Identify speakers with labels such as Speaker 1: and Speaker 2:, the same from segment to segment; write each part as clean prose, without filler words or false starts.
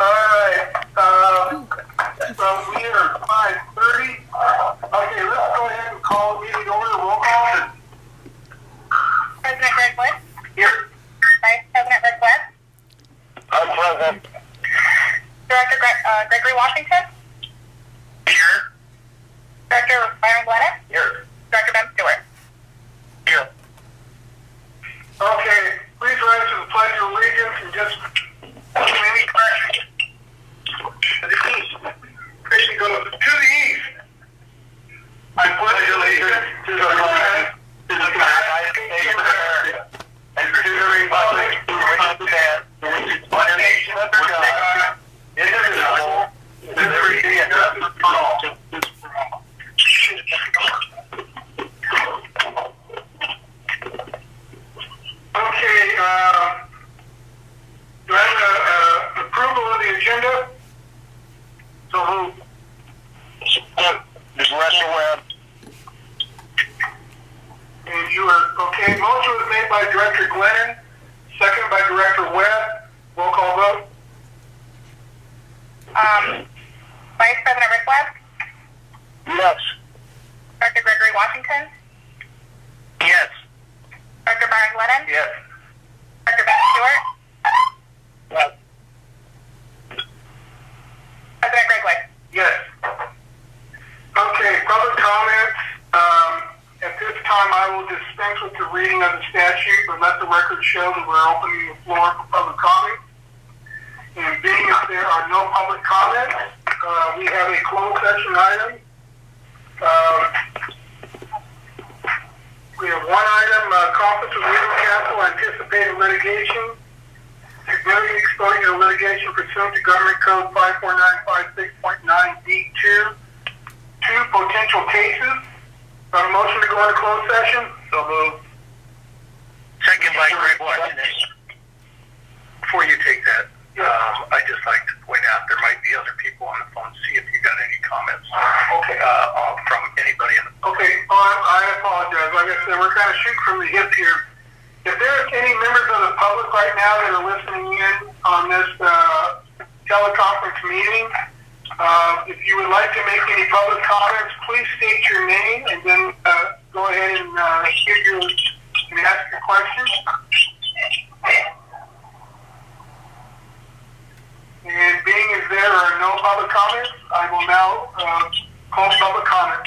Speaker 1: Alright, so we are 5:30. Okay, let's go ahead and call the meeting order. Roll call.
Speaker 2: President Greg Wood.
Speaker 1: Here.
Speaker 2: Vice President Rick Webb.
Speaker 1: I'm present.
Speaker 2: Director Gregory Washington.
Speaker 1: Here.
Speaker 2: Director Byron Glennon.
Speaker 1: Here.
Speaker 2: Director Ben Stewart.
Speaker 1: Here. Okay, please rise to the Pledge of Allegiance and just any questions. To the east. Christian, go to the east. I pledge allegiance to the flag of the United States of America and to the republic for which it stands, one nation under God, indivisible, with liberty and justice for all. Okay, do I have approval of the agenda? So moved. Ms. Russell Webb. And you are, okay, motion was made by Director Glennon, second by Director Webb. Roll call vote.
Speaker 2: Vice President Rick Webb.
Speaker 1: Yes.
Speaker 2: Director Gregory Washington.
Speaker 1: Yes.
Speaker 2: Director Byron Glennon.
Speaker 1: Yes.
Speaker 2: Director Ben Stewart.
Speaker 1: Yes.
Speaker 2: President Greg Wood.
Speaker 1: Yes. Okay, public comments. At this time, I will dispense with the reading of the statute, but let the record show that we're opening the floor for public comment. And being that there are no public comments, we have a closed session item. We have one item, conference with legal counsel, anticipated litigation, significant exposure to litigation pursuant to Government Code 54956.9D2, two potential cases. Got a motion to go into closed session? So moved. Second by Greg Washington. Before you take that, I'd just like to point out there might be other people on the phone. See if you got any comments. Okay. From anybody in the. Okay. I apologize. Like I said, we're kind of shooting from the hip here. If there's any members of the public right now that are listening in on this teleconference meeting, if you would like to make any public comments, please state your name and then go ahead and ask your question. And being as there are no public comments, I will now close public comment.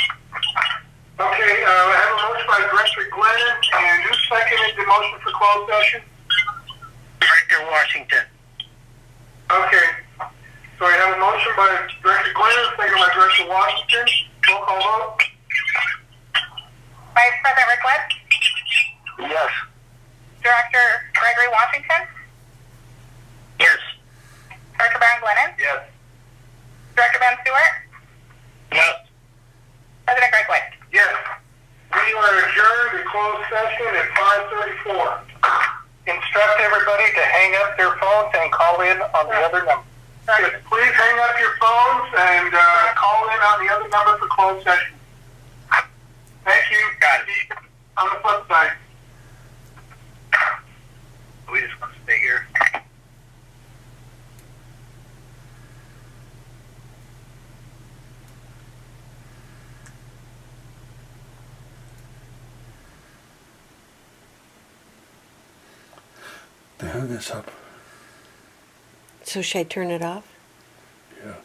Speaker 1: Okay, I have a motion by Director Glennon, and who seconded the motion for closed session? Director Washington. Okay, so I have a motion by Director Glennon, seconded by Director Washington. Roll call vote.
Speaker 2: Vice President Rick Webb.
Speaker 1: Yes.
Speaker 2: Director Gregory Washington.
Speaker 1: Yes.
Speaker 2: Director Byron Glennon.
Speaker 1: Yes.
Speaker 2: Director Ben Stewart.
Speaker 1: Yes.
Speaker 2: President Greg Wood.
Speaker 1: Yes. We are adjourned to closed session at 5:34. Instruct everybody to hang up their phones and call in on the other number. Yes, please hang up your phones and call in on the other number for closed session. Thank you. Got it. On the flip side. We just want to stay here.
Speaker 3: They hung us up.
Speaker 4: So should I turn it off?
Speaker 3: Yeah.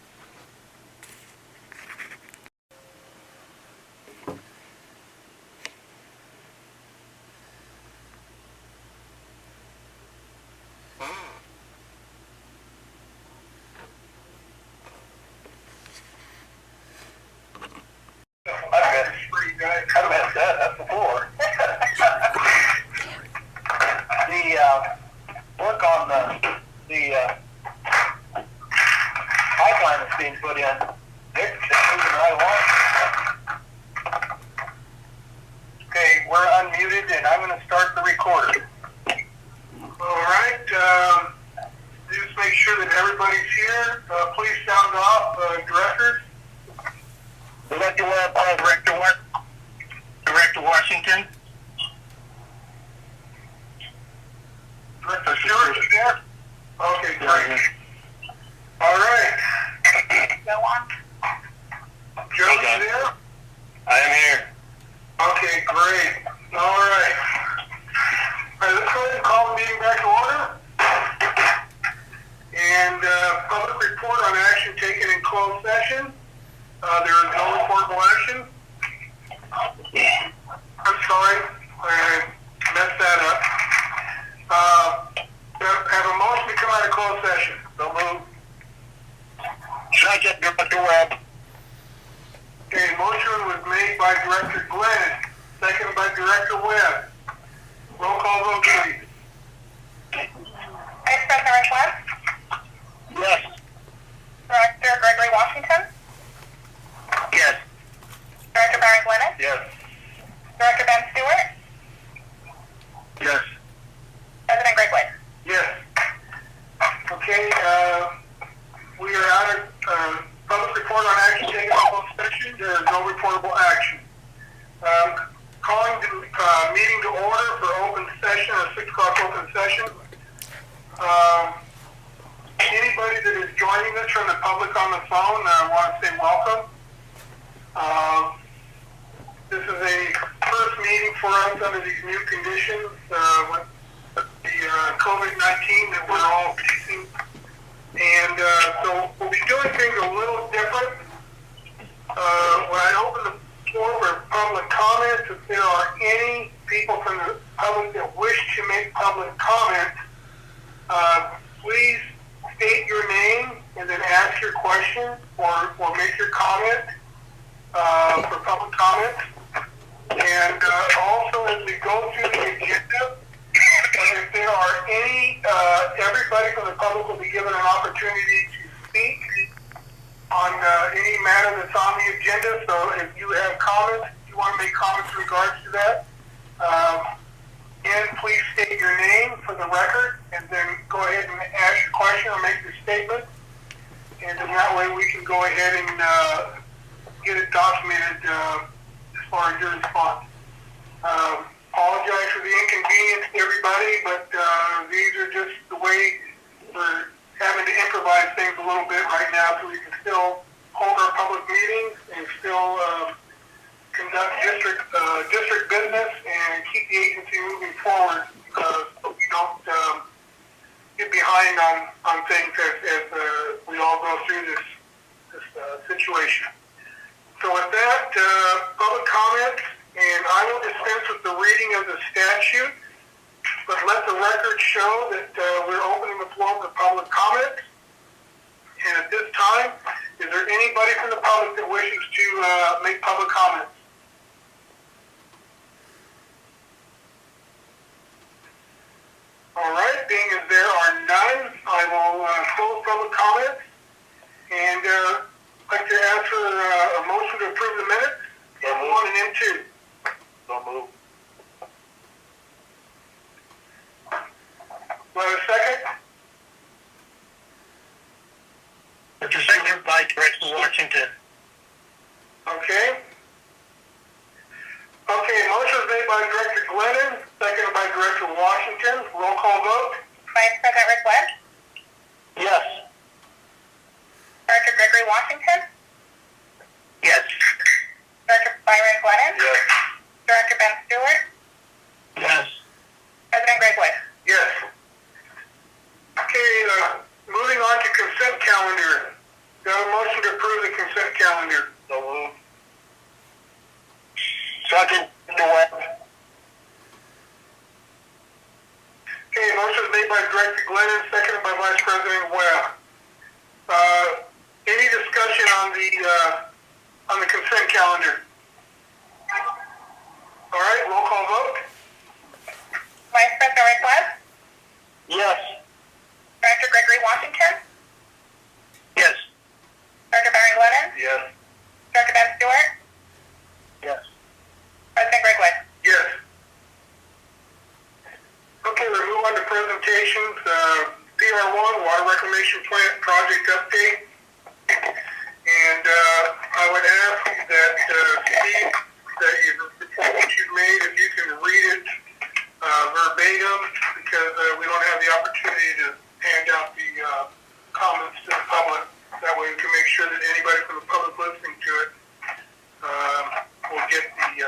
Speaker 1: I've messed that up before. The work on the pipeline that's being put in, they're moving right along. Okay, we're unmuted, and I'm going to start the recorder. All right. Just make sure that everybody's here. Please sound off, directors. Director Webb, Director Washington. Director Stewart is there. There is no reportable action. I'm sorry, I messed that up. Have a motion to come out of closed session. So move. Second, Director Webb. Okay, motion was made by Director Glenn, seconded by Director Webb. Roll call vote, please.
Speaker 2: Vice President Rick Webb,
Speaker 1: Yes.
Speaker 2: Director Gregory Washington,
Speaker 1: Yes.
Speaker 2: Director Byron Glennon,
Speaker 1: Yes.
Speaker 2: Director Ben Stewart,
Speaker 1: Yes.
Speaker 2: President Greg White.
Speaker 1: Yes. Okay, we are out of public report on action taken in closed session. There is no reportable action. Calling the meeting to order for open session, or 6 o'clock open session. Anybody that is joining us from the public on the phone, I want to say welcome. This is a first meeting for us under these new conditions with the COVID-19 that we're all facing. And so we'll be doing things a little different. When I open the floor for public comments, if there are any people from the public that wish to make public comments, please state your name and then ask your question or make your comment for public comments. And also, as we go through the agenda, if there are any, everybody from the public will be given an opportunity to speak on any matter that's on the agenda. So if you have comments, if you want to make comments in regards to that, and please state your name for the record, and then go ahead and ask your question or make your statement. And then that way we can go ahead and get it documented as far as your response. Apologize for the inconvenience to everybody, but these are just the way we're having to improvise things a little bit right now so we can still hold our public meetings and still conduct district business and keep the agency moving forward so we don't get behind on things as we all go through this situation. So with that, public comments, and I will dispense with the reading of the statute, but let the record show that we're opening the floor for public comments. And at this time, is there anybody from the public that wishes to make public comments? All right, being as there are none, I will close public comments. And I'd like to ask for a motion to approve the minutes, M1 and M2. So move. Do I have a second? It's a second by Director Washington. Okay. Okay, motion is made by Director Glennon, seconded by Director Washington. Roll call vote.
Speaker 2: Vice President Rick Webb,
Speaker 1: Yes.
Speaker 2: Director Gregory Washington,
Speaker 1: Yes.
Speaker 2: Director Byron Glennon,
Speaker 1: Yes.
Speaker 2: Director Ben Stewart,
Speaker 1: Yes.
Speaker 2: President Greg White.
Speaker 1: Yes. Okay, moving on to consent calendar. Do I have a motion to approve the consent calendar? So moved. Second, Director Webb. Okay, motion is made by Director Glennon, seconded by Vice President Webb. Any discussion on the consent calendar? All right, roll call vote.
Speaker 2: Vice President Rick Webb,
Speaker 1: Yes.
Speaker 2: Director Gregory Washington,
Speaker 1: Yes.
Speaker 2: Director Byron Glennon,
Speaker 1: Yes.
Speaker 2: Director Ben Stewart,
Speaker 1: Yes.
Speaker 2: President Greg White.
Speaker 1: Yes. Okay, we'll move on to presentations. PR1, Water Reclamation Plant Project Update. And I would ask that Steve, that report that you've made, if you can read it verbatim, because we don't have the opportunity to hand out the comments to the public. That way we can make sure that anybody from the public listening to it will get the...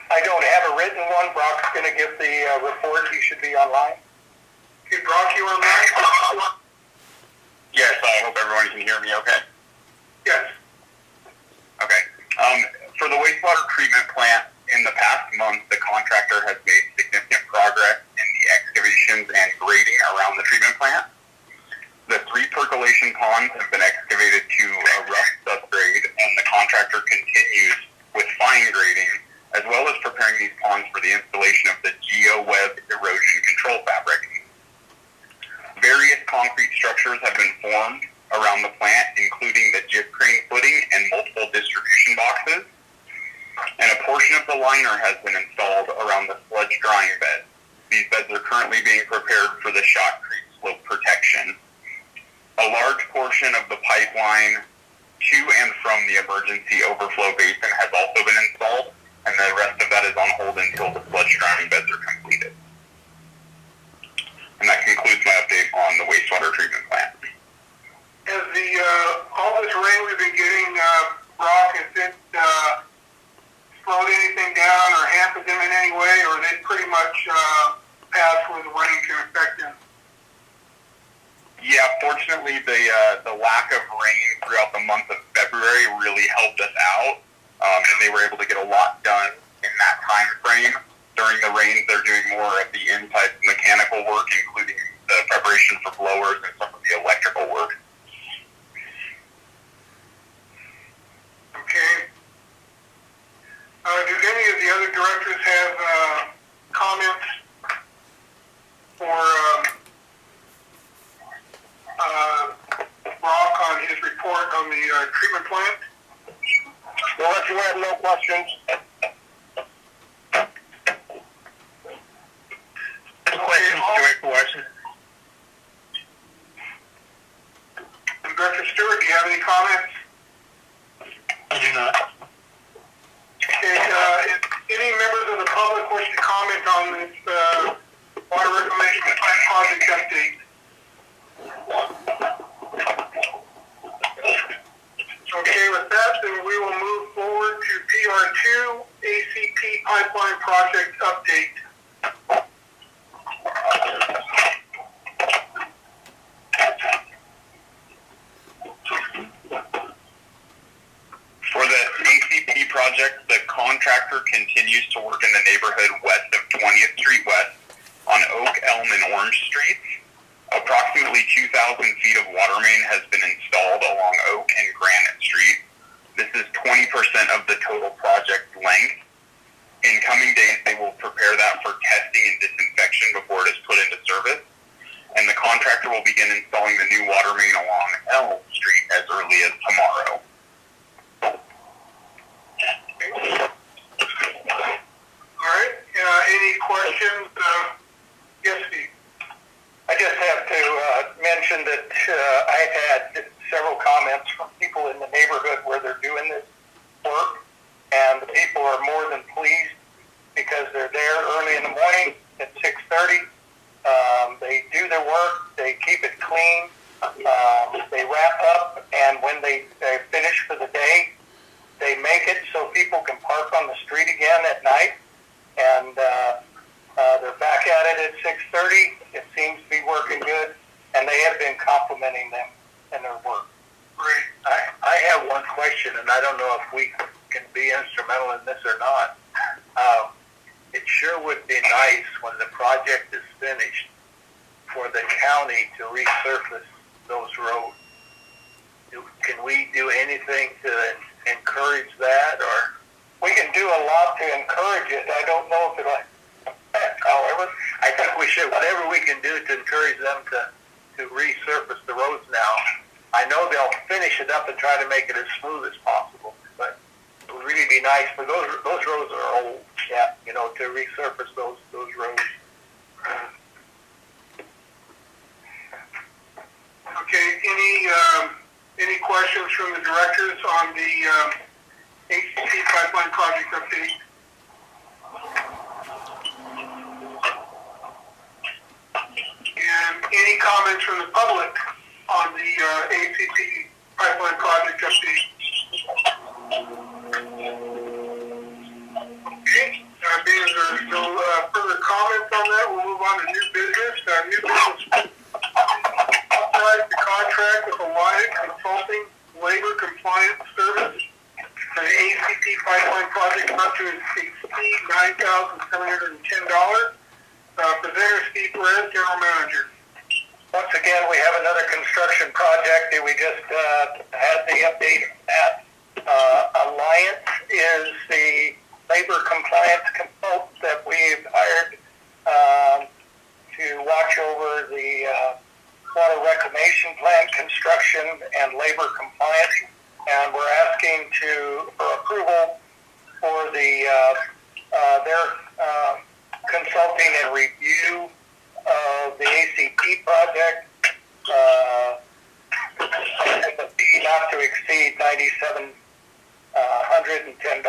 Speaker 1: I don't have a written one. Brock's going to give the report. He should be online. Okay, Brock, you online?
Speaker 5: Yes, I hope everyone can hear me okay.
Speaker 1: Yes.
Speaker 5: Okay. For the wastewater treatment plant, in the past month, the contractor has made significant progress in the excavations and grading around the treatment plant. The 3 percolation ponds have been excavated to a rough subgrade, and the contractor continues with fine grading, as well as preparing these ponds for the installation of the GeoWeb erosion control fabric. Various concrete structures have been formed around the plant, including the jib crane footing and multiple distribution boxes. And a portion of the liner has been installed around the sludge drying bed. These beds are currently being prepared for the shotcrete slope protection. A large portion of the pipeline to and from the emergency overflow basin has also been installed, and the rest of that is on hold until the sludge drying beds are completed. And that concludes my update on the wastewater treatment plant.
Speaker 1: Has all this rain we've been getting, Brock, has it slowed anything down or hampered them in any way, or are they pretty much past where the rain can affect them?
Speaker 5: Yeah, fortunately, the lack of rain throughout the month of February really helped us out, and they were able to get a lot done in that time frame. During the rains, they're doing more of the inside mechanical work, including the preparation for blowers and some of the electrical work.
Speaker 1: Okay. Do any of the other directors have comments for Brock on his report on the treatment plant?
Speaker 5: Well, if you have no questions. Direct question.
Speaker 1: And Director Stewart, do you have any comments?
Speaker 5: I do not.
Speaker 1: Okay, if any members of the public wish to comment on this water reclamation project update? Okay, with that, then we will move forward to PR2 ACP pipeline project update.
Speaker 5: For the ACP project, the contractor continues to work in the neighborhood west of 20th Street West on Oak, Elm, and Orange Streets. Approximately 2,000 feet of water main has been installed along Oak and Granite Street. This is 20% of the total project length. In coming days, they will prepare that for testing and disinfection before it is put into service. And the contractor will begin installing the new water main along Elm Street as early as tomorrow.
Speaker 1: All right, any questions? Yes, Steve.
Speaker 6: I just have to mention that I've had several comments from people in the neighborhood where they're doing this work, and the people are more than pleased because they're there early in the morning at 6:30. They do their work, they keep it clean, they wrap up, and when they finish for the day, they make it so people can park on the street again at night, and they're back at it at 6:30. It seems to be working good, and they have been complimenting them and their work.
Speaker 1: Great.
Speaker 6: I have one question, and I don't know if we can be instrumental in this or not. It sure would be nice when the project is finished for the county to resurface those roads. Can we do anything to encourage that, or we can do a lot to encourage it? I don't know if it'll. However, I think we should whatever we can do to encourage them to resurface the roads now. I know they'll finish it up and try to make it as smooth as possible, but it would really be nice for those roads are old. Yeah, to resurface those roads.
Speaker 1: Okay, any questions from the directors on the ACP pipeline project update? And any comments from the public on the ACP pipeline project update? Okay, being there's no further comments on that, we'll move on to new business. New business authorize the contract $9,710. Presenter Steve Perez, General Manager.
Speaker 6: Once again, we have another construction project that we just had the update at. Alliance is the labor compliance consultant that we've hired to watch over the water reclamation plant construction and labor compliance. And we're asking for approval for their consulting and review of the ACP project, and the fee not to exceed $9,710.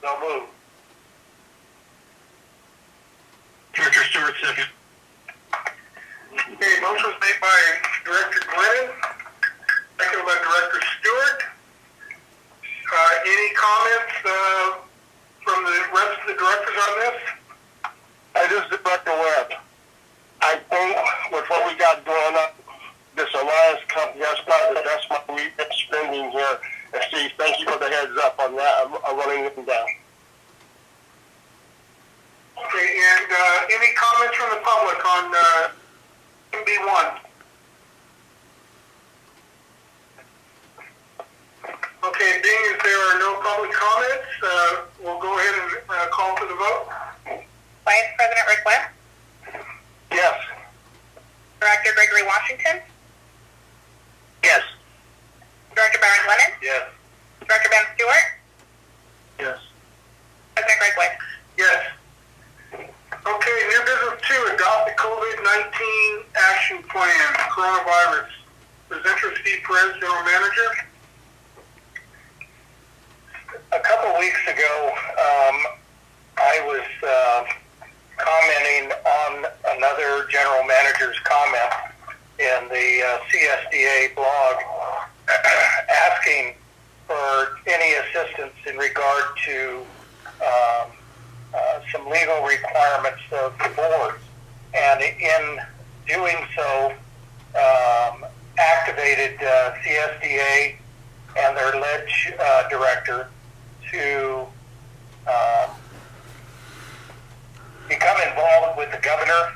Speaker 6: So move.
Speaker 1: Director Stewart, second. Okay, motion was made by Director Glenn, seconded by Director Stewart. Any comments from the rest of the directors on this?
Speaker 7: This is Director Webb. I think with what we got going up, this alliance company, that's probably the best money we've been spending here. And Steve, thank you for the heads up on that. I'm running them down.
Speaker 1: Okay, and any comments from the public on MB1? Okay, being as there are no public comments, we'll go ahead and call for the vote.
Speaker 2: Vice President Rick Webb,
Speaker 7: Yes.
Speaker 2: Director Gregory Washington,
Speaker 7: Yes.
Speaker 2: Director Byron Lennon,
Speaker 6: Yes.
Speaker 2: Director Ben Stewart,
Speaker 7: Yes.
Speaker 2: President Greg Wood.
Speaker 1: Yes. Okay, new business 2, adopt the COVID-19 action plan, coronavirus. Presenter Steve Perez, General Manager.
Speaker 6: A couple weeks ago, I was commenting on another general manager's comment in the CSDA blog, asking for any assistance in regard to some legal requirements of the board. And in doing so, activated CSDA and their ledge director to become involved with the governor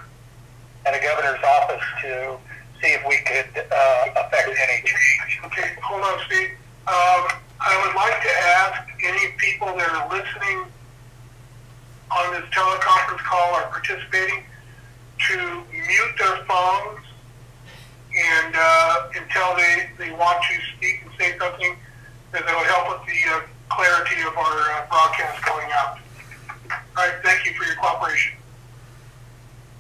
Speaker 6: and the governor's office to see if we could affect any change.
Speaker 1: Okay, hold on, Steve. I would like to ask any people that are listening on this teleconference call or participating to mute their phones and until they want to speak and say something that will help with the clarity of our broadcast going out. All right, thank you for your cooperation.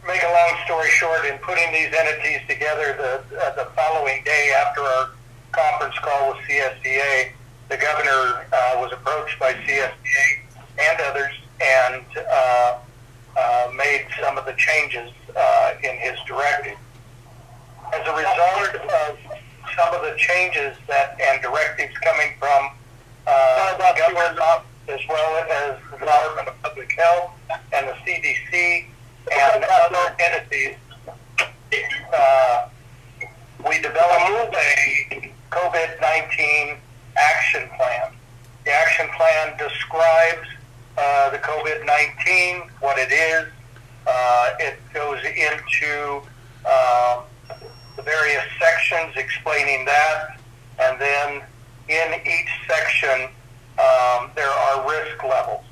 Speaker 6: Make a long story short, in putting these entities together the following day after our conference call with CSDA, the governor was approached by CSDA and others and made some of the changes in his directive. As a result of some of the changes and directives coming from the governor's office, as well as the Department of Public Health and the CDC and other entities, we developed a COVID-19 action plan. The action plan describes the COVID-19, what it is. It goes into the various sections explaining that, and then in each section there are risk levels.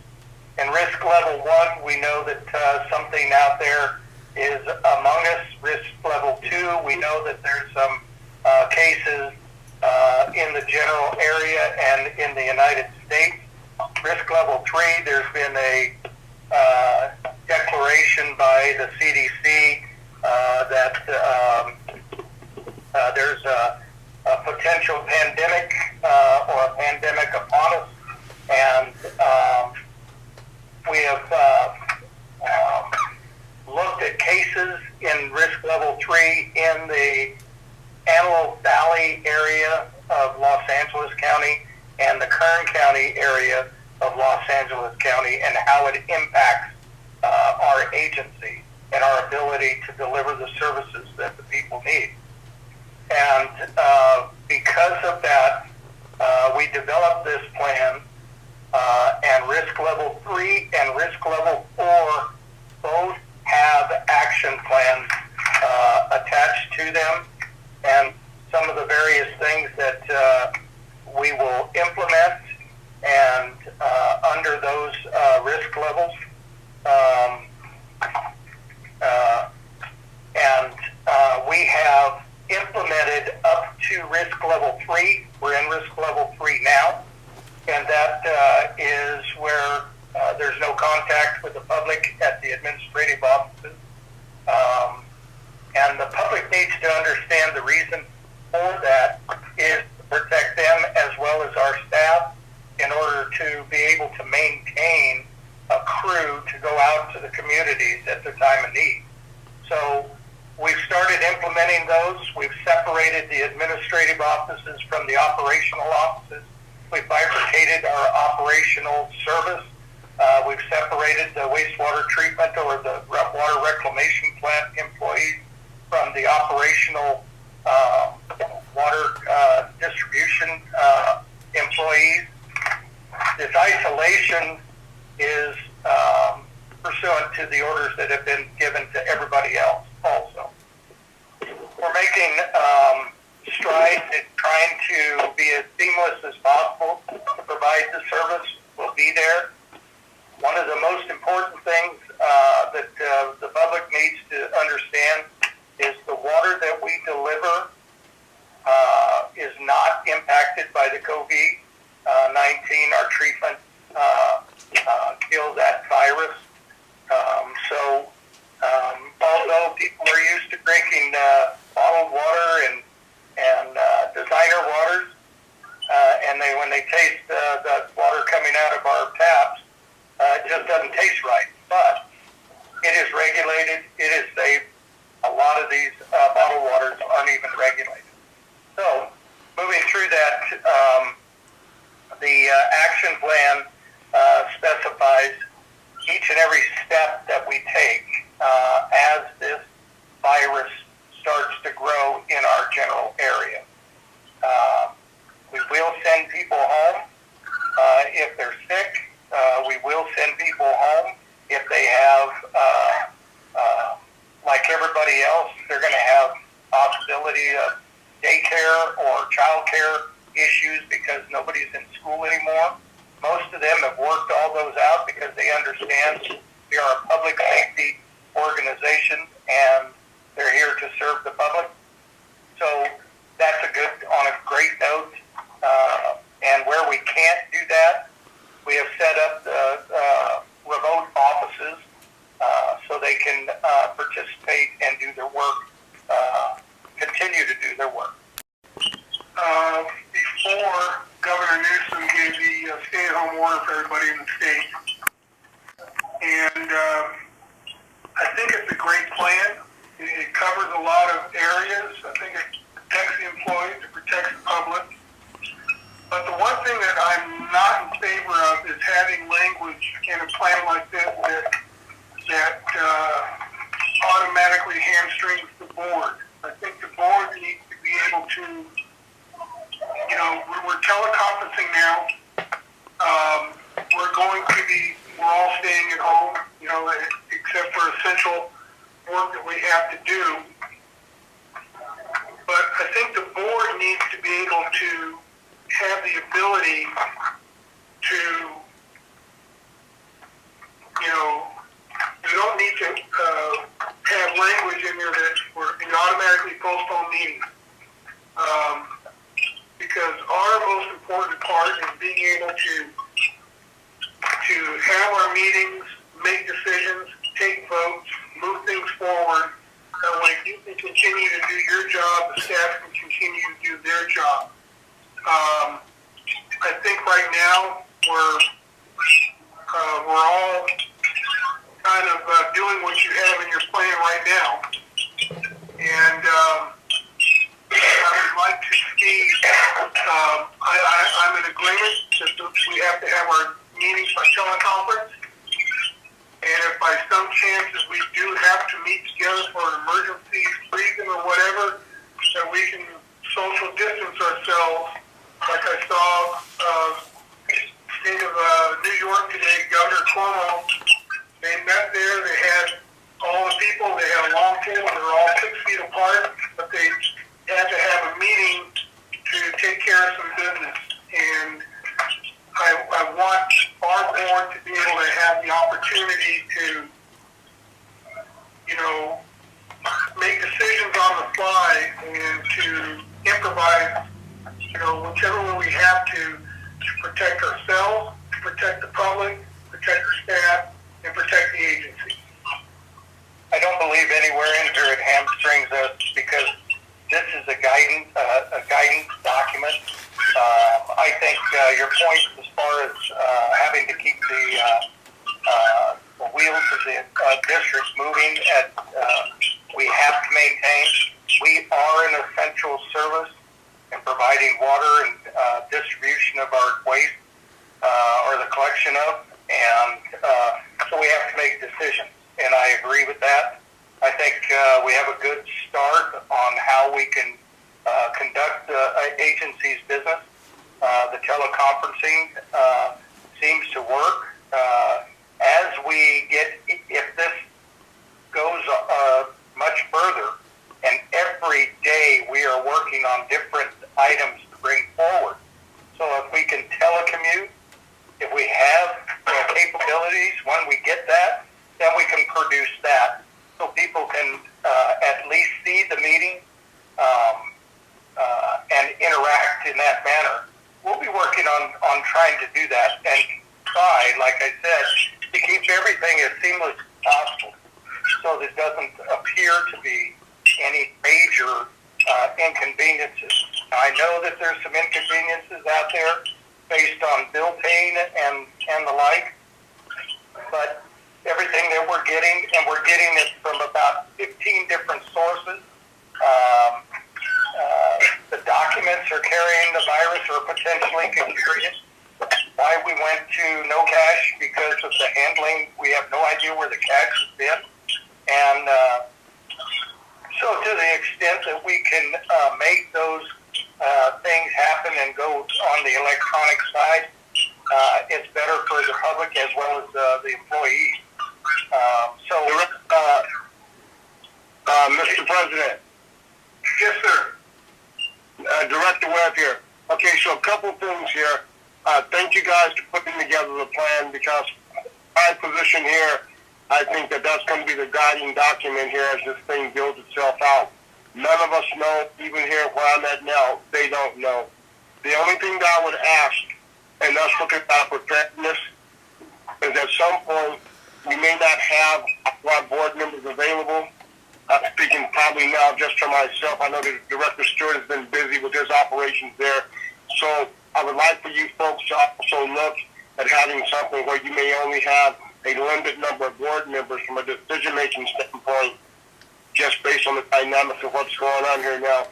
Speaker 6: In risk level 1, we know that something out there is among us. Risk level 2, we know that there's some cases in the general area and in the United States. Risk level 3, there's been a declaration by the CDC that there's a potential pandemic or a pandemic upon us, and we have looked at cases in risk level 3 in the Antelope Valley area of Los Angeles County and the Kern County area of Los Angeles County, and how it impacts our agency and our ability to deliver the services that the people need. And because of that, we developed this plan and risk level 3 and risk level 4 both have action plans attached to them, and some of the various things that we will implement and under those risk levels. We have implemented up to risk level 3. We're in risk level 3 now, and that is where there's no contact with the public at the administrative offices. And the public needs to understand the reason for that is to protect them as well as our staff in order to be able to maintain a crew to go out to the communities at the time of need. So we've started implementing those. We've separated the administrative offices from the operational offices. We've bifurcated our operational service. We've separated the wastewater treatment or the water reclamation plant employees from the operational water distribution employees. This isolation is pursuant to the orders that have been given to everybody else also. We're making strides in trying to be as seamless as possible to provide the service. We'll be there. One of the most important things that the public needs to understand is the water that we deliver is not impacted by the COVID-19. Our treatment kills that virus. Although people are used to drinking bottled water and designer waters, and when they taste the water coming out of our taps, it just doesn't taste right. But it is regulated. It is safe. A lot of these bottled waters aren't even regulated. So, moving through that, the action plan specifies each and every step that we take as this virus starts to grow in our general area. We will send people home if they're sick. We will send people home if they have, like everybody else, they're going to have possibility of daycare or childcare issues because nobody's in school anymore. Most of them have worked all those out because they understand we are a public safety organization and they're here to serve the public. So that's on a great note. And where we can't do that, we have set up the remote offices so they can participate and do their work, continue to do their work. Before Governor Newsom gave the stay-at-home order for everybody in the state, and I think it's a great plan. It covers a lot of areas. I think it protects the employees, it protects the public. But the one thing that I'm not in favor of is having language in a plan like this that automatically hamstrings the board. I think the board needs to be able to, we're teleconferencing now. We're all staying at home, except for essential work that we have to do. But I think the board needs to be able to have the ability to, we don't need to have language in there that we automatically postpone meetings. Because our most important part is being able to have our meetings, make decisions, take votes, move things forward. That way you can continue to do your job, the staff can continue to do their job. I think right now we're all kind of doing what you have in your plan right now, and I would like to see. I'm in agreement that we have to have our meetings by teleconference, and if by some chances we do have to meet together for an emergency reason or whatever, that we can social distance ourselves. Like I saw
Speaker 1: state of New York today, Governor Cuomo, they met there, they had all the people, they had a long table, they were all 6 feet apart, but they had to have a meeting to take care of some business. And I want our board to be able to have the opportunity to, you know, make decisions on the fly and to improvise, you know, whichever way we have to protect ourselves, to protect the public, protect the staff, and protect the agency.
Speaker 6: I don't believe anywhere in here it hamstrings us because this is a guidance document. I think your point as far as having to keep the wheels of the district moving, we have to maintain. We are an essential service in providing water and distribution of our waste or the collection of, and so we have to make decisions. And I agree with that. I think we have a good start on how we can conduct the agency's business. The teleconferencing seems to work. As we get, if this goes much further, and every day we are working on different items to bring forward. So if we can telecommute, if we have capabilities, when we get that, then we can produce that so people can at least see the meeting and interact in that manner. We'll be working on trying to do that and try, like I said, to keep everything as seamless as possible so that it doesn't appear to be any major inconveniences. I know that there's some inconveniences out there based on bill paying and the like, but everything that we're getting, and we're getting it from about 15 different sources. The documents are carrying the virus or potentially can carry it. Why we went to no cash? Because of the handling. We have no idea where the cash has been. And so to the extent that we can make those things happen and go on the electronic side, it's better for the public as well as the employees.
Speaker 7: Mr. President.
Speaker 1: Yes, sir.
Speaker 7: Director Webb here. Okay, so a couple things here. Thank you guys for putting together the plan because my position here, I think that that's going to be the guiding document here as this thing builds itself out. None of us know, even here where I'm at now, they don't know. The only thing that I would ask, and let's look at our preparedness, is at some point we may not have our board members available. I'm speaking probably now just for myself. I know that Director Stewart has been busy with his operations there. So I would like for you folks to also look at having something where you may only have a limited number of board members from a decision-making standpoint, just based on the dynamics of what's going on here now.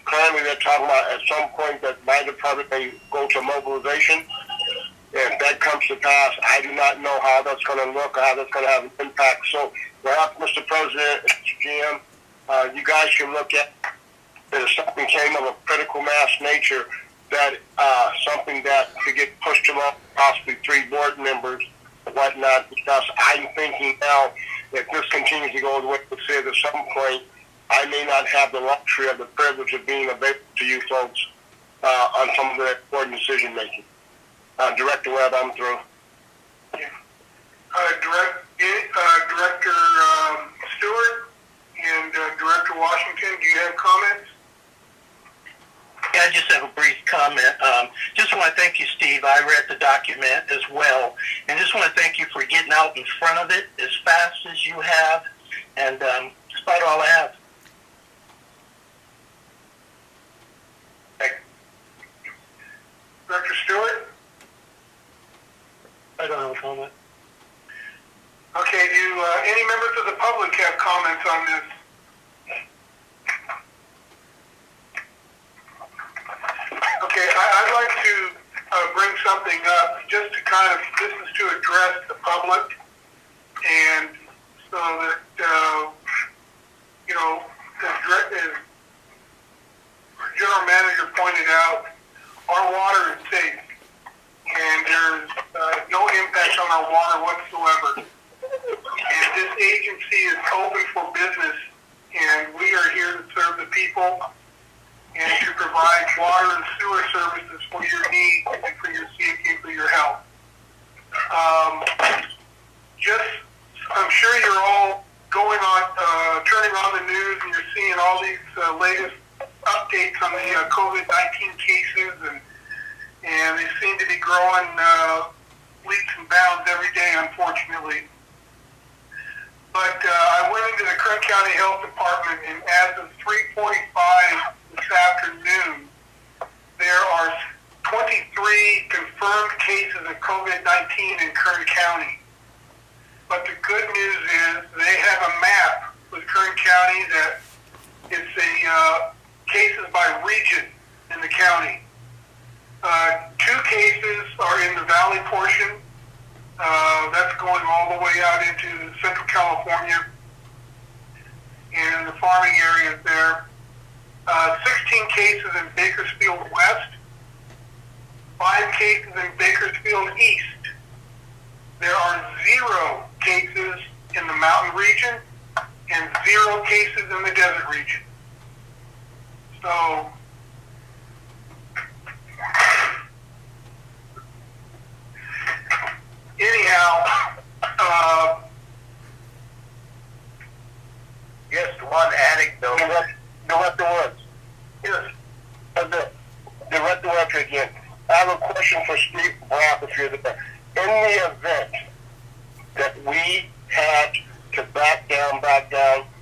Speaker 7: Currently, they're talking about at some point that my department may go to mobilization. If that comes to pass, I do not know how that's going to look or how that's going to have an impact. So perhaps, Mr. President, Mr. GM, you guys can look at that if something came of a critical mass nature, that something that could get pushed along possibly 3 board members and whatnot, because I'm thinking now that this continues to go the way it says at some point, I may not have the luxury or the privilege of being available to you folks on some of the important decision making. Director Webb, I'm through.
Speaker 1: Director Stewart and Director Washington, do you have comments?
Speaker 8: Yeah, I just have a brief comment. Just want to thank you, Steve. I read the document as well, and just want to thank you for getting out in front of it as fast as you have, and despite all I have.
Speaker 1: Director Stewart?
Speaker 8: I don't have a comment.
Speaker 1: Okay, do any members of the public have comments on this? Okay, I'd like to bring something up just to kind of, this is to address the public, and so that, you know, as General Manager pointed out, our water is safe, and there's no impact on our water whatsoever. And this agency is open for business, and we are here to serve the people and to provide water and sewer services for your needs and for your safety and for your health. I'm sure you're all going on, turning on the news, and you're seeing all these latest updates on the COVID-19 cases, and they seem to be growing leaps and bounds every day, unfortunately. But I went into the Kern County Health Department, and as of 3:45 this afternoon, there are 23 confirmed cases of COVID-19 in Kern County. But the good news is they have a map with Kern County that it's a cases by region in the county. 2 cases are in the valley portion. That's going all the way out into Central California and the farming areas there. 16 cases in Bakersfield West, 5 cases in Bakersfield East. There are 0 cases in the mountain region and 0 cases in the desert region. So, anyhow,
Speaker 6: Just one anecdote.
Speaker 7: Director Woods.
Speaker 6: Yes.
Speaker 7: Director again. I have a question for Steve Brock, if you're there. In the event that we had to back down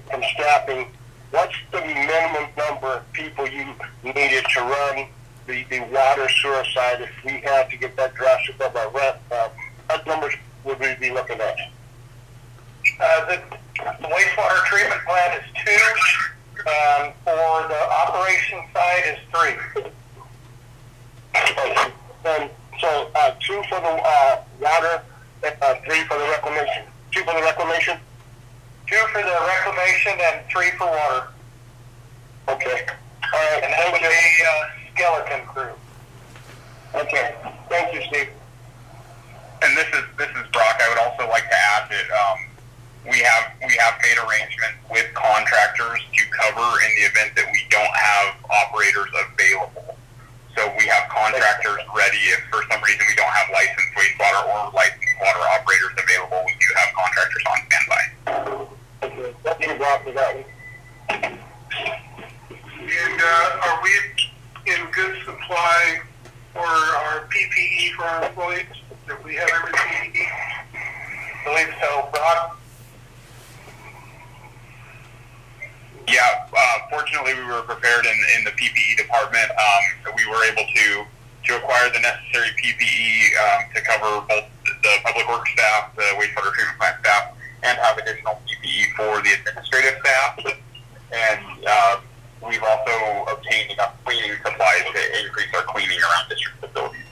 Speaker 7: from staffing, what's the minimum number of people you needed to run the water sewer side if we had to get that drastic of a rent? What numbers would we be looking at?
Speaker 8: The wastewater treatment plant is 2. For the operation side is 3.
Speaker 7: And so 2 for the water, 3 for the reclamation. 2 for the reclamation?
Speaker 8: 2 for the reclamation and 3 for water.
Speaker 7: Okay. All right.
Speaker 8: And that would be a skeleton crew.
Speaker 7: Okay. Thank you, Steve.
Speaker 5: And this is Brock. I would also like to add that we have made arrangements with contractors to cover in the event that we don't have operators available. So we have contractors ready if for some reason we don't have licensed wastewater or licensed water operators available. We do have contractors on standby.
Speaker 7: Okay. Thank you, Brock, for that one.
Speaker 1: and are we in good supply for our PPE for our employees? Do we have everything we need?
Speaker 8: I believe so. Brock?
Speaker 5: Yeah, fortunately we were prepared in the PPE department. We were able to acquire the necessary PPE to cover both the public works staff, the wastewater treatment plant staff, and have additional PPE for the administrative staff. And we've also obtained enough cleaning supplies to increase our cleaning around district facilities.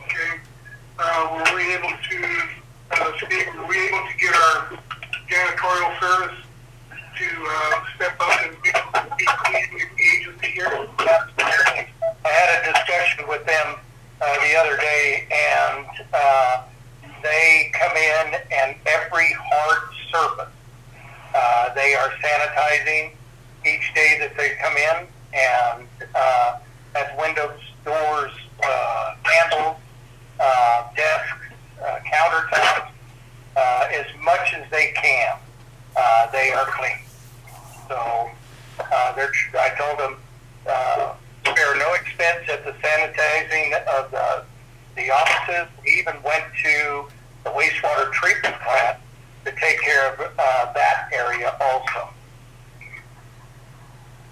Speaker 1: Okay. Were we able to, Steve, were we able to get our janitorial service to step up and be cleaning agency here?
Speaker 8: I had a discussion with them the other day, and they come in and every hard surface they are sanitizing each day that they come in, and as windows, doors, handles, desks, countertops, as much as they can, they are clean. So I told them spare no expense at the sanitizing of the offices. We even went to the wastewater treatment plant to take care of that area also.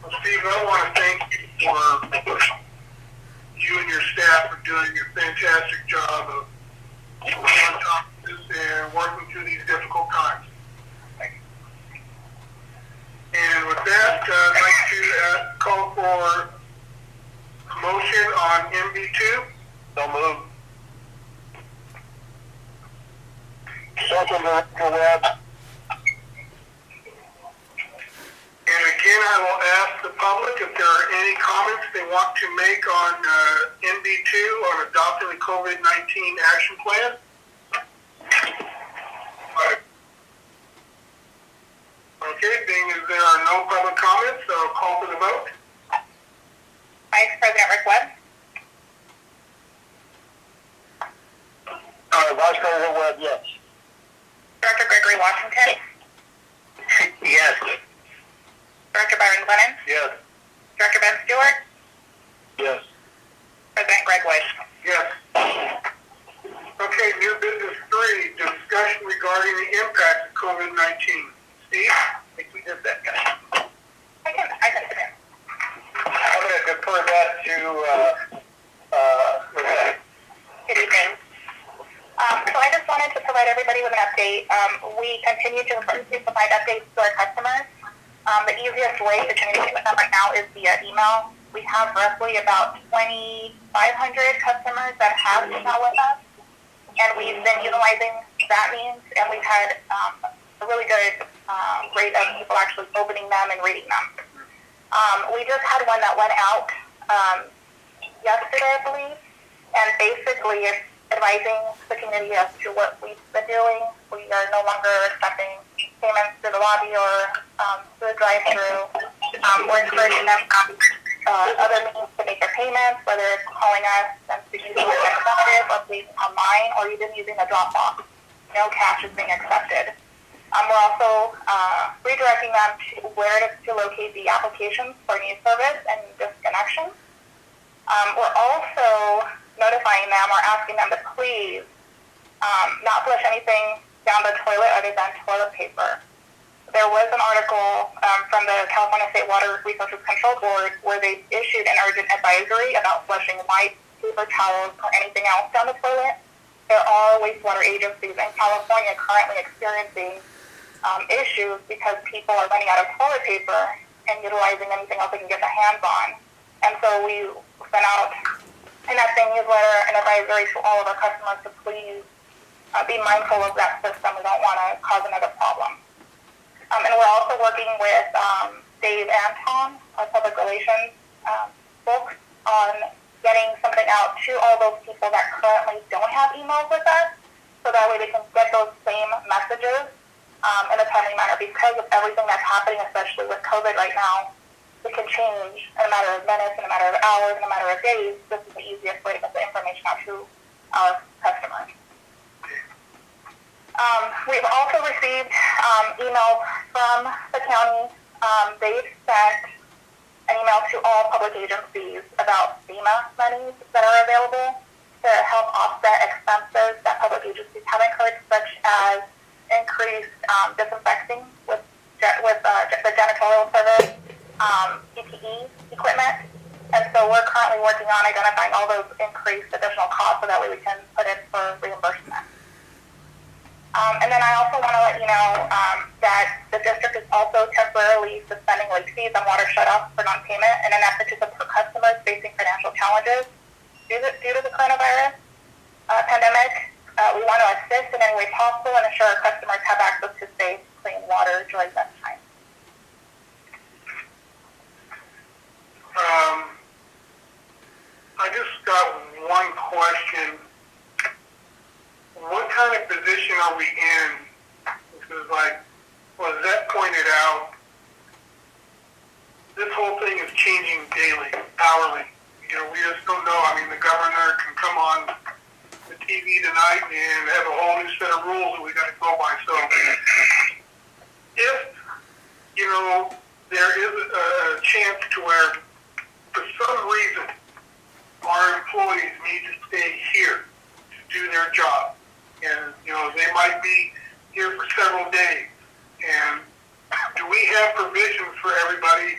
Speaker 1: Well, Steve, I want to thank you for you and your staff for doing a fantastic job of keeping on top of this and working through these difficult times. And with that, I'd like to call for a motion on MB2.
Speaker 8: So move.
Speaker 7: Second, Director Webb.
Speaker 1: And again, I will ask the public if there are any comments comments they want to make on NB2 on adopting the COVID-19 action plan? Okay, being as there are no public comments, I'll call for the vote.
Speaker 2: Vice President Rick Webb.
Speaker 7: Vice President Webb, yes.
Speaker 2: Director Gregory Washington.
Speaker 8: Yes.
Speaker 2: Director Byron Lennon.
Speaker 6: Yes.
Speaker 2: Director Ben Stewart.
Speaker 7: Yes.
Speaker 2: President Greg Wood.
Speaker 1: Yes. Okay, new business 3, discussion regarding the impact of COVID-19. Steve?
Speaker 6: I think we did that, guy.
Speaker 2: I can sit in.
Speaker 6: I'm going to defer that to Rebecca.
Speaker 2: Good evening. So I just wanted to provide everybody with an update. We continue to provide updates to our customers. The easiest way to communicate with them right now is via email. We have roughly about 2,500 customers that have email with us, and we've been utilizing that means, and we've had a really good rate of people actually opening them and reading them. We just had one that went out yesterday, I believe, and basically it's advising the community as to what we've been doing. We are no longer accepting payments through the lobby or through the drive-through. We're encouraging them other means to make their payments, whether it's calling us and speaking to a representative or please online or even using a Dropbox. No cash is being accepted. We're also redirecting them to where to locate the applications for news service and disconnection. We're also notifying them or asking them to please not flush anything down the toilet other than toilet paper. There was an article from the California State Water Resources Control Board where they issued an urgent advisory about flushing wipes, paper towels, or anything else down the toilet. There are wastewater agencies in California currently experiencing issues because people are running out of toilet paper and utilizing anything else they can get their hands on. And so we sent out in that same newsletter an advisory to all of our customers to please be mindful of that system. We don't want to cause another problem. And we're also working with Dave Anton, our public relations folks, on getting something out to all those people that currently don't have emails with us, so that way they can get those same messages in a timely manner. Because of everything that's happening, especially with COVID right now, it can change in a matter of minutes, in a matter of hours, in a matter of days. This is the easiest way to get the information out to our customers. We've also received emails from the county. They've sent an email to all public agencies about FEMA monies that are available to help offset expenses that public agencies have incurred, such as increased disinfecting with the janitorial service, PPE equipment. And so we're currently working on identifying all those increased additional costs so that way we can put in for reimbursement. And then I also want to let you know that the district is also temporarily suspending late fees on water shutoffs for non-payment in an effort to support customers facing financial challenges due to the coronavirus pandemic. We want to assist in any way possible and ensure our customers have access to safe, clean water during this time.
Speaker 1: I just got one question. What kind of position are we in? Because, like, well, as Zach pointed out, this whole thing is changing daily, hourly. You know, we just don't know. I mean, the governor can come on the TV tonight and have a whole new set of rules that we got to go by. So, if, you know, there is a chance to where, for some reason, our employees need to stay here to do their job. And, you know, they might be here for several days. And do we have provisions for everybody,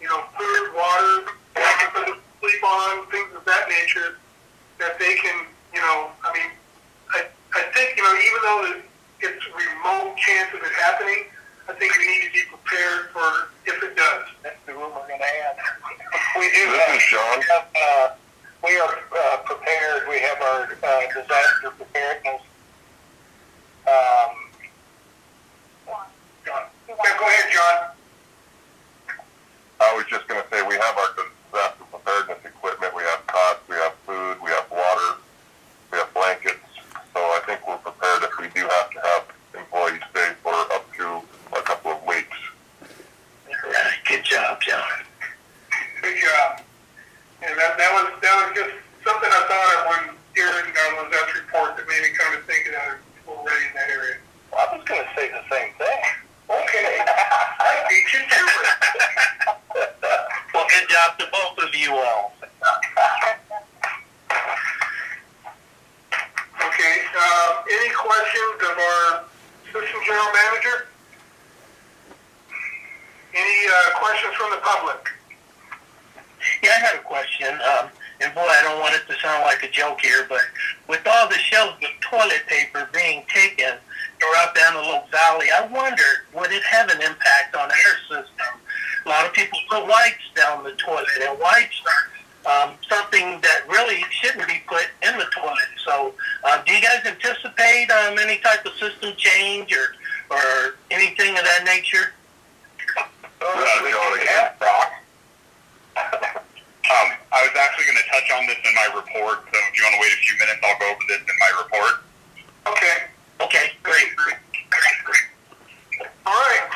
Speaker 1: you know, food, water, something to sleep on, things of that nature, that they can, you know, I mean, I think, you know, even though it's a remote chance of it happening, I think we need to be prepared for if it does.
Speaker 6: That's the room we're going to add. We do
Speaker 7: This is Sean.
Speaker 6: we are prepared. We have our disaster preparedness.
Speaker 1: John. Yeah, go ahead, John.
Speaker 7: I was just going to say we have our disaster I think we're prepared if we do have to have employees stay for up to a couple of weeks.
Speaker 8: All right. Good job, John.
Speaker 1: Good job. And that was just something I thought of when hearing Lizette's report that made me kind of think that we're ready in that area.
Speaker 6: Well, I was going to say the same thing.
Speaker 1: Okay. I beat you to it.
Speaker 8: Well, good job to both of you all.
Speaker 1: Okay. Any questions of our assistant general manager? Any questions from the public?
Speaker 8: Yeah, I had a question. And boy, I don't want it to sound like a joke here, but with all the shelves of toilet paper being taken throughout the Antelope Valley, I wondered, would it have an impact on our system? A lot of people put wipes down the toilet, and wipes are something that really shouldn't be put in the toilet. So do you guys anticipate any type of system change or anything of that nature?
Speaker 5: I was actually going to touch on this in my report, so if you want to wait a few minutes, I'll go over this in my report.
Speaker 1: Okay.
Speaker 8: Okay, great.
Speaker 1: All right.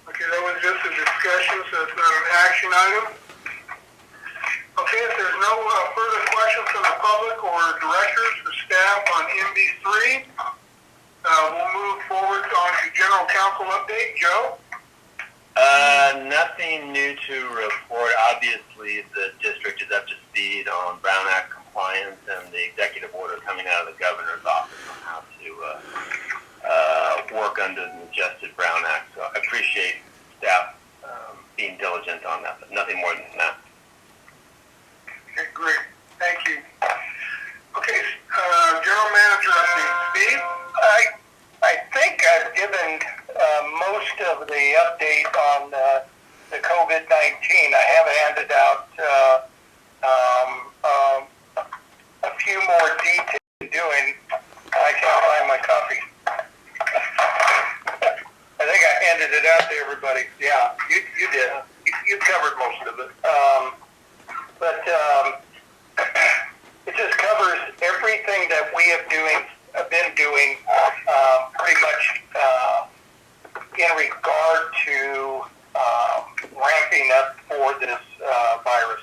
Speaker 1: Okay, that was just a discussion, so it's not an action item. Okay, if there's no further questions from the public or directors or staff on MB3, we'll move forward on to general counsel update. Joe?
Speaker 9: Nothing new to report. Obviously, the district is up to speed on Brown Act compliance and the executive order coming out of the governor's office on how to work under the adjusted Brown Act. So I appreciate staff being diligent on that, but nothing more than that.
Speaker 1: Okay, great. Thank you. Okay, general manager update. Steve?
Speaker 6: I think I've given most of the update on the COVID-19. I have handed out a few more details doing. I can't find my copy. I think I handed it out to everybody. Yeah, you did. You covered most of it. But it just covers everything that we have been doing pretty much in regard to ramping up for this virus.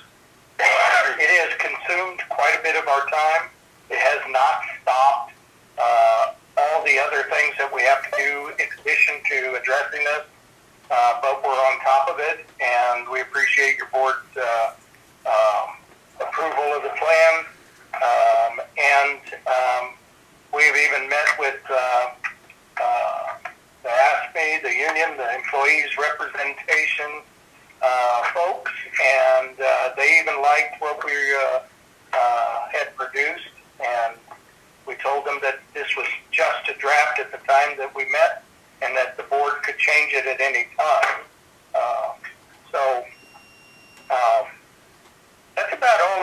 Speaker 6: It has consumed quite a bit of our time. It has not stopped all the other things that we have to do in addition to addressing this, but we're on top of it, and we appreciate your board's approval of the plan. And we've even met with the ASME, the union, the employees representation folks, and they even liked what we had produced, and we told them that this was just a draft at the time that we met, and that the board could change it at any time. That's about all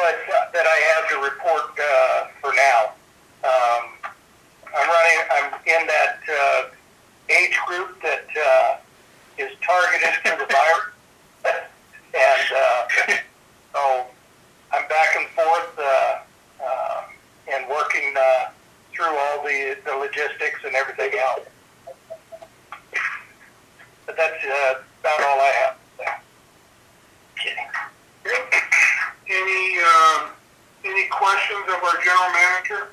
Speaker 6: that I have to report for now. I'm in that age group that is targeted for the virus, and so I'm back and forth and working through all the logistics and everything else. But that's about all I have.
Speaker 1: Any questions of our general manager?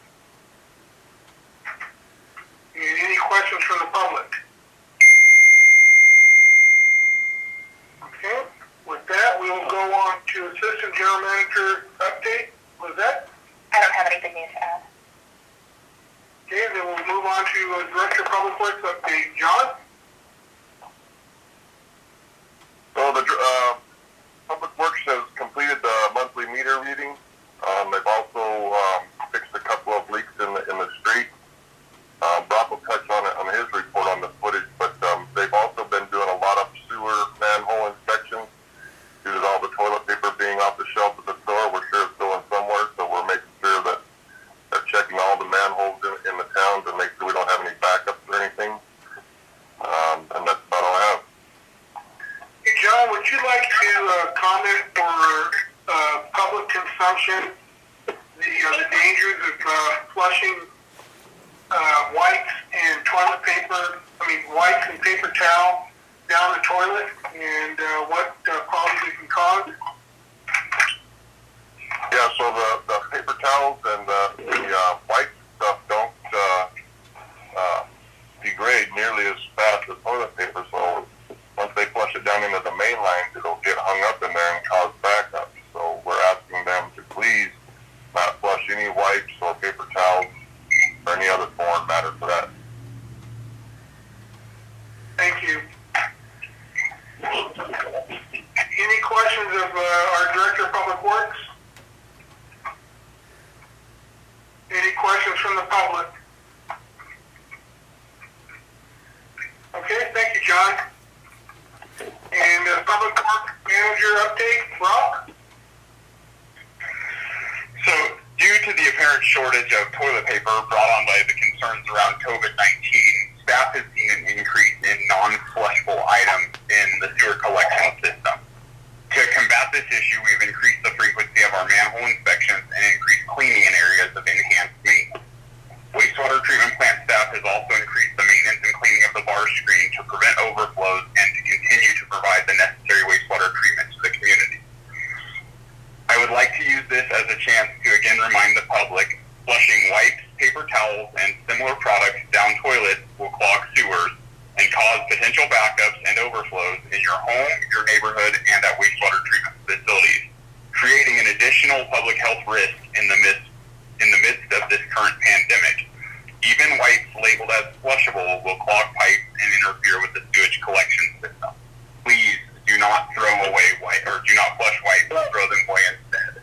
Speaker 1: Any questions from the public? Okay. With that, we will go on to assistant general manager update. Was that?
Speaker 2: I don't have anything new to add.
Speaker 1: Okay, then we'll move on to director of public works update. John?
Speaker 7: So the Public Works has completed the monthly meter reading. They've also fixed a couple of leaks in the street. Brock will touch on it on his report on the footage, but they've also been doing a lot of sewer manhole inspections due to all the toilet paper being off the shelf at the store. We're sure it's going somewhere, so we're making sure that they're checking all the manholes in the town to make sure we don't have any backups or anything.
Speaker 1: flushing wipes and toilet paper, wipes and paper towel down the toilet, and what problems it can cause?
Speaker 7: Yeah, so the paper towels and the white stuff don't degrade nearly as fast as toilet paper, so once they flush it down into the main lines, it'll get hung up in there and cause backup. So we're asking them to please not flush any wipes or paper towels or any other foreign matter for that.
Speaker 1: Thank you. Any questions of our Director of Public Works? Any questions from the public? Okay, thank you, John. And Public Works Manager update, Rob?
Speaker 5: So, due to the apparent shortage of toilet paper brought on by the concerns around COVID-19, staff has seen an increase in non-flushable items in the sewer collection system. To combat this issue, we've increased the frequency of our manhole inspections and increased cleaning in areas of enhanced maintenance. Wastewater treatment plant staff has also increased the maintenance and cleaning of the bar screen to prevent overflows and to continue to provide the necessary wastewater treatment to the community. I would like to use this as a chance to again remind the public, flushing wipes, paper towels, and similar products down toilets will clog sewers and cause potential backups and overflows in your home, your neighborhood, and at wastewater treatment facilities, creating an additional public health risk in the midst of this current pandemic. Even wipes labeled as flushable will clog pipes and interfere with the sewage collection system. Please do not throw away wipes, or do not flush wipes, throw them away instead.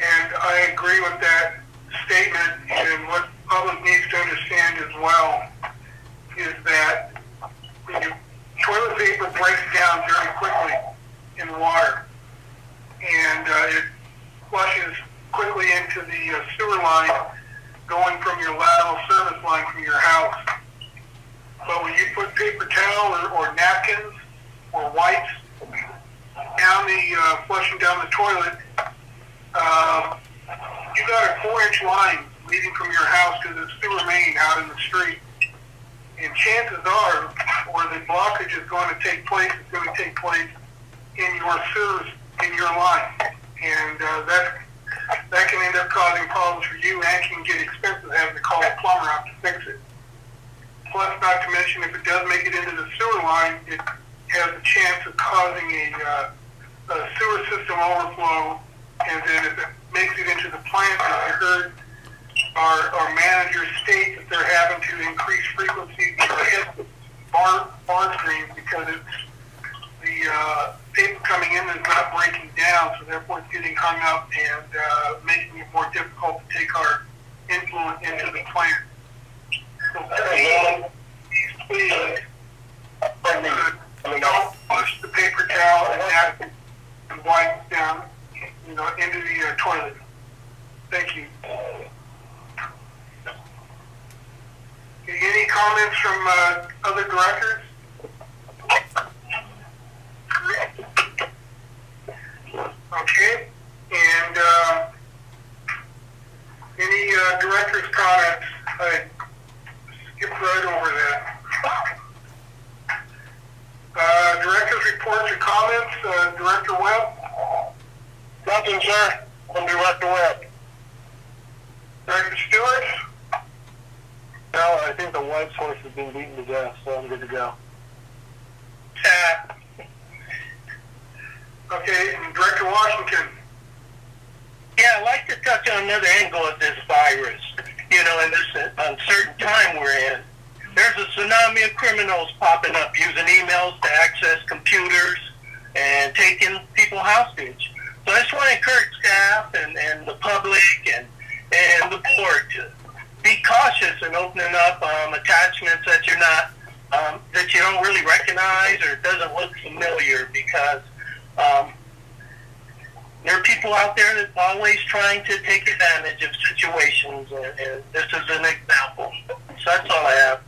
Speaker 1: And I agree with that statement, and what the public needs to understand as well is that toilet paper breaks down very quickly in water, and it flushes quickly into the sewer line going from your lateral service line from your house. But when you put paper towel or napkins or wipes down flushing down the toilet, you got a 4-inch line leading from your house to the sewer main out in the street. And chances are, where the blockage is going to take place, it's going to take place in your sewers, in your line. And that can end up causing problems for you and can get expensive having to call a plumber out to fix it. Plus, not to mention, if it does make it into the sewer line, it has a chance of causing a sewer system overflow. And then if it makes it into the plant, as I heard our manager state that they're having to increase frequencies of bar screens because the paper coming in is not breaking down, so therefore it's getting hung up and making it more difficult to take our influence into the plant. So please, don't push the paper towel and napkin and wipes down, into the toilet. Thank you. Any comments from other directors? Okay, and any director's comments? I skipped right over that. Director's reports or comments? Director Webb?
Speaker 7: Nothing, sir. I'm Director Webb.
Speaker 1: Director Stewart?
Speaker 7: No, I think the white horse has been beaten to death, so I'm good to go.
Speaker 1: Okay, and Director Washington?
Speaker 8: Yeah, I'd like to touch on another angle of this virus. In this uncertain time we're in, there's a tsunami of criminals popping up using emails to access computers and taking people hostage. So I just want to encourage staff and the public and the board to be cautious in opening up attachments that you're not, that you don't really recognize or it doesn't look familiar, because there are people out there that are always trying to take advantage of situations, and this is an example. So that's all I have.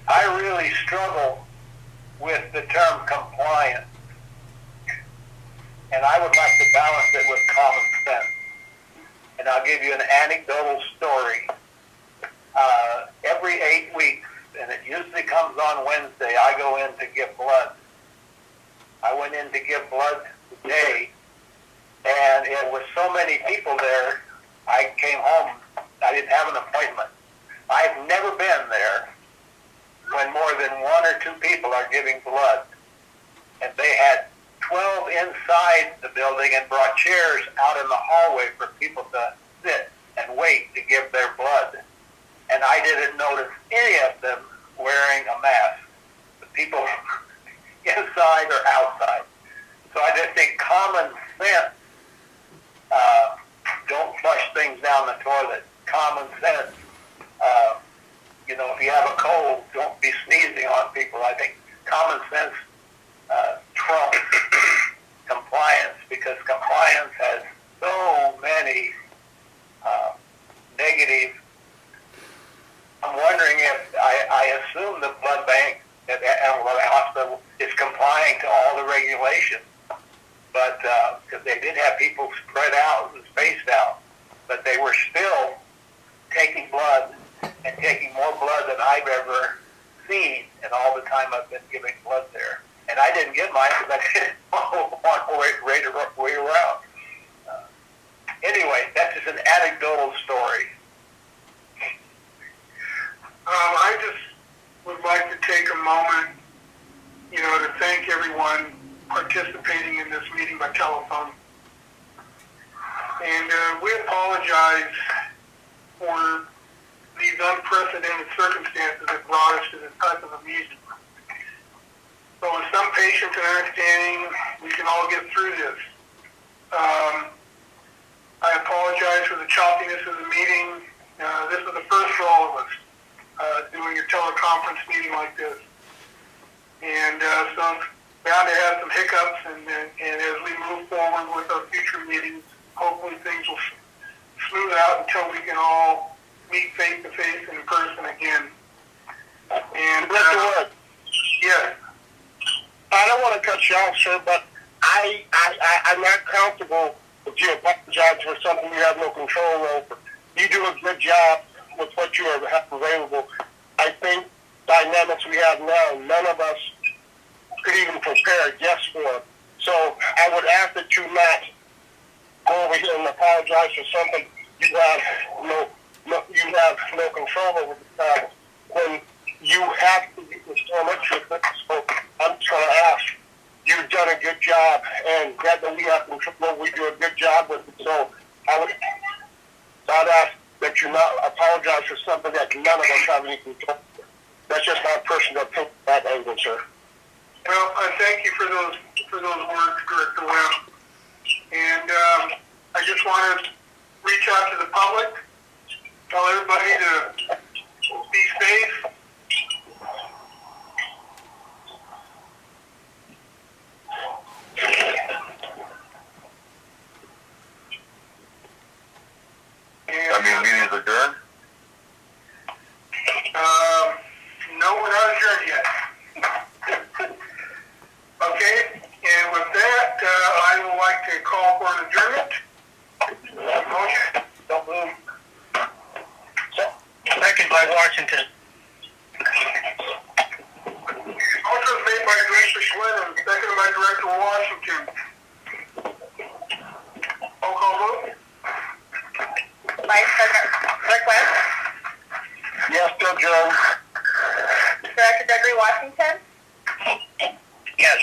Speaker 6: I really struggle with the term compliant. and I would like to balance it with common sense. And I'll give you an anecdotal story. Every 8 weeks, and it usually comes on Wednesday, I go in to give blood. I went in to give blood today, and it was so many people there, I came home, I didn't have an appointment. I've never been there when more than 1 or 2 people are giving blood. And they had 12 inside the building and brought chairs out in the hallway for people to sit and wait to give their blood. And I didn't notice any of them wearing a mask. The people inside or outside. So I just think common sense, don't flush things down the toilet. Common sense, if you have a cold, don't be sneezing on people. I think common sense trumps compliance, because compliance has so many negative. I'm wondering if I assume the blood bank at the hospital is complying to all the regulations, but because they did have people spread out and spaced out, but they were still taking blood and taking more blood than I've ever seen in all the time I've been giving blood there. And I didn't get mine because I didn't want to wait around. Anyway, that's just an anecdotal story.
Speaker 1: I just would like to take a moment, to thank everyone participating in this meeting by telephone. And we apologize for these unprecedented circumstances that brought us to this type of a meeting. So with some patience and understanding, we can all get through this. I apologize for the choppiness of the meeting. This is the first for all of us, doing a teleconference meeting like this. And so it's bound to have some hiccups, and as we move forward with our future meetings, hopefully things will smooth out until we can all meet face to face in person again. And
Speaker 7: yes. I don't want to cut you off, sir, but I'm not comfortable with you apologizing for something you have no control over. You do a good job with what you have available. I think dynamics we have now, none of us could even prepare a guest for. So I would ask that you not go over here and apologize for something you have no control over. When you have to do so much with it, so I'm just going to ask. You've done a good job, and glad that we have control. We do a good job with it. So I'd ask that you not apologize for something that none of us have any control over. That's just my personal opinion, that angle, sir.
Speaker 1: Well, I thank you for those words, Director Webb. And I just want to reach out to the public, tell everybody to be safe.
Speaker 5: Meeting's adjourned?
Speaker 1: No, we're not adjourned yet. Okay, and with that, I would like to call for an adjournment. Motion?
Speaker 6: Don't move.
Speaker 8: Second by Washington.
Speaker 1: Motion was made by Director Schwinn and seconded by Director Washington. Roll call vote.
Speaker 2: Vice President Rick Webb,
Speaker 7: Yes, Bill Jones.
Speaker 2: Director Gregory Washington,
Speaker 8: Yes.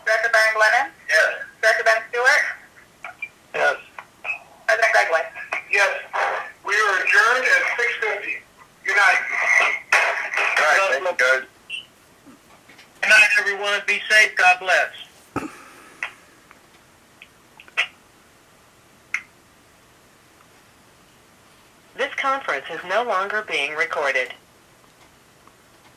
Speaker 2: Director Baron Glennon,
Speaker 6: Yes.
Speaker 2: Director Ben Stewart,
Speaker 8: Yes.
Speaker 2: President Greg White.
Speaker 1: Yes, we are adjourned at 6:50. Good night.
Speaker 5: All right, thank you, guys.
Speaker 8: Good night, everyone. Be safe. God bless.
Speaker 10: This conference is no longer being recorded.